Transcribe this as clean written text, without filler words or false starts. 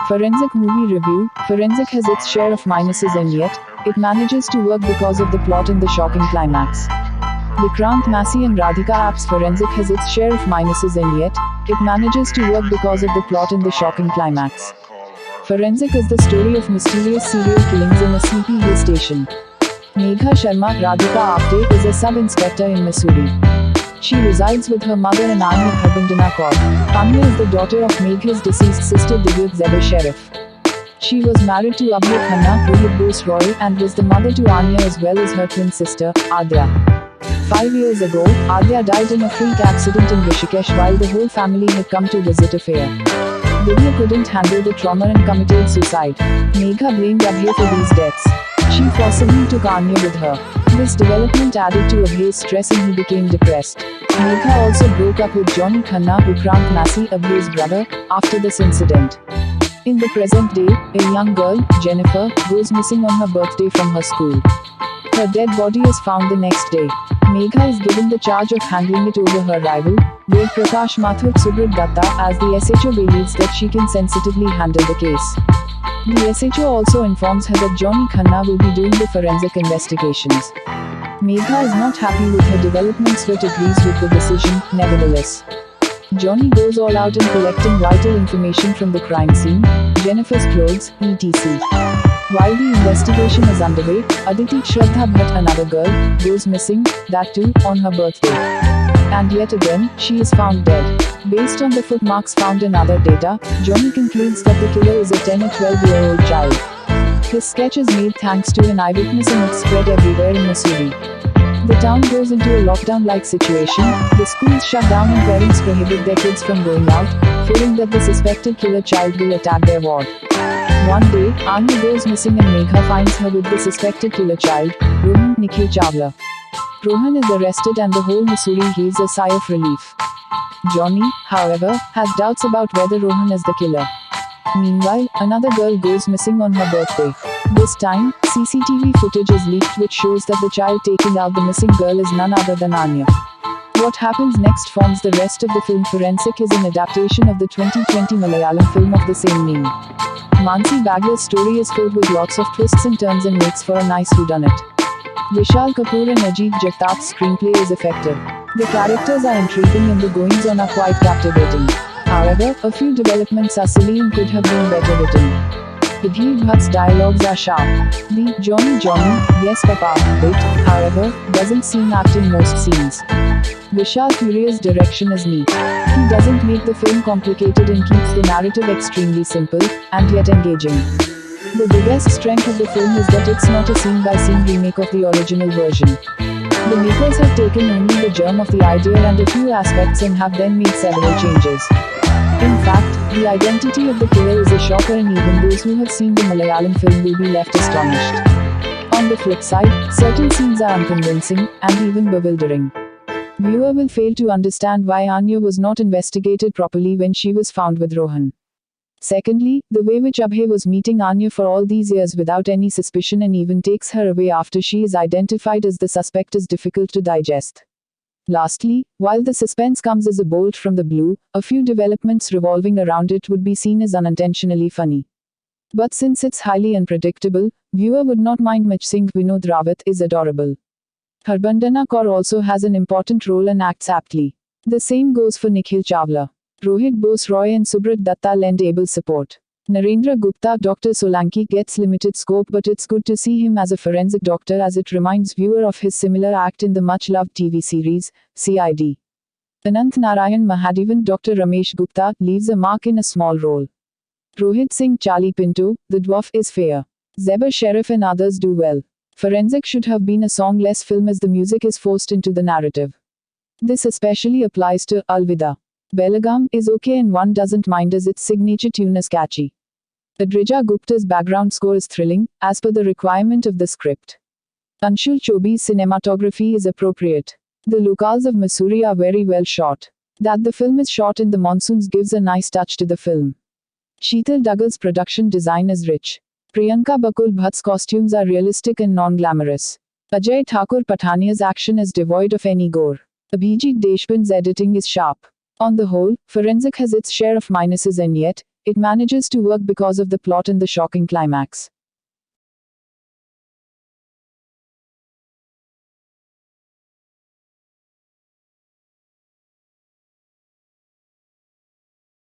Forensic movie review. Forensic has its share of minuses, and yet it manages to work because of the plot and the shocking climax. Vikrant Massey and Radhika Apte's Forensic has its share of minuses, and yet it manages to work because of the plot and the shocking climax. Forensic is the story of mysterious serial killings in a sleepy hill station. Megha Sharma, Radhika Apte, is a sub-inspector in Missouri. She resides with her mother and Anya Harbandana Kaur. Anya is the daughter of Megha's deceased sister Divyat Zeba Sheriff. She was married to Abhay Khanna, Rohit Bose Roy, and was the mother to Anya as well as her twin sister, Adya. 5 years ago, Adya died in a freak accident in Rishikesh while the whole family had come to visit a fair. Divya couldn't handle the trauma and committed suicide. Megha blamed Abhay for these deaths. She forcibly took Anya with her. This development added to Abhay's stress and he became depressed. Megha also broke up with Johnny Khanna, Vikrant Massey, Abhay's brother, after this incident. In the present day, a young girl, Jennifer, goes missing on her birthday from her school. Her dead body is found the next day. Megha is given the charge of handling it over her rival, Ved Prakash Mathur Subrat Datta, as the SHO believes that she can sensitively handle the case. The SHO also informs her that Johnny Khanna will be doing the forensic investigations. Megha is not happy with her developments but agrees with the decision, nevertheless. Johnny goes all out in collecting vital information from the crime scene, Jennifer's clothes, etc. While the investigation is underway, Aditi Shraddha Bhatt, another girl, goes missing, that too, on her birthday. And yet again, she is found dead. Based on the footmarks found in other data, Johnny concludes that the killer is a 10 or 12-year-old child. His sketch is made thanks to an eyewitness and it's spread everywhere in Missouri. The town goes into a lockdown-like situation, the schools shut down and parents prohibit their kids from going out, fearing that the suspected killer child will attack their ward. One day, Anya goes missing and Megha finds her with the suspected killer child, Rohan Nikhil Chawla. Rohan is arrested and the whole Missouri heaves a sigh of relief. Johnny, however, has doubts about whether Rohan is the killer. Meanwhile, another girl goes missing on her birthday. This time, CCTV footage is leaked which shows that the child taking out the missing girl is none other than Anya. What happens next forms the rest of the film. Forensic is an adaptation of the 2020 Malayalam film of the same name. Mansi Bagla's story is filled with lots of twists and turns and makes for a nice whodunit. Vishal Kapoor and Ajit Jagtap's screenplay is effective. The characters are intriguing and the goings-on are quite captivating. However, a few developments are silly and could have been better written. Vidhi Bhatt's dialogues are sharp. The Johnny, yes papa bit, however, doesn't seem apt in most scenes. Vishal Furier's direction is neat. He doesn't make the film complicated and keeps the narrative extremely simple, and yet engaging. The biggest strength of the film is that it's not a scene-by-scene remake of the original version. The makers have taken only the germ of the idea and a few aspects and have then made several changes. In fact, the identity of the killer is a shocker and even those who have seen the Malayalam film will be left astonished. On the flip side, certain scenes are unconvincing, and even bewildering. Viewer will fail to understand why Anya was not investigated properly when she was found with Rohan. Secondly, the way which Abhay was meeting Anya for all these years without any suspicion and even takes her away after she is identified as the suspect is difficult to digest. Lastly, while the suspense comes as a bolt from the blue, a few developments revolving around it would be seen as unintentionally funny. But since it's highly unpredictable, viewer would not mind much. Vinod Rawat is adorable. Harbandana Kaur also has an important role and acts aptly. The same goes for Nikhil Chawla. Rohit Bose Roy and Subrat Datta lend able support. Narendra Gupta, Dr. Solanki, gets limited scope, but it's good to see him as a forensic doctor as it reminds viewer of his similar act in the much-loved TV series, CID. Anant Narayan Mahadevan, Dr. Ramesh Gupta, leaves a mark in a small role. Rohit Singh Charlie Pinto, the dwarf, is fair. Zeba Sheriff and others do well. Forensic should have been a song-less film as the music is forced into the narrative. This especially applies to Alvida. Belagam is okay and one doesn't mind as its signature tune is catchy. Adrija Gupta's background score is thrilling, as per the requirement of the script. Anshul Chobi's cinematography is appropriate. The locales of Missouri are very well shot. That the film is shot in the monsoons gives a nice touch to the film. Sheetal Duggal's production design is rich. Priyanka Bakul Bhatt's costumes are realistic and non-glamorous. Ajay Thakur Pathania's action is devoid of any gore. Abhijit Deshpand's editing is sharp. On the whole, Forensic has its share of minuses, and yet, it manages to work because of the plot and the shocking climax.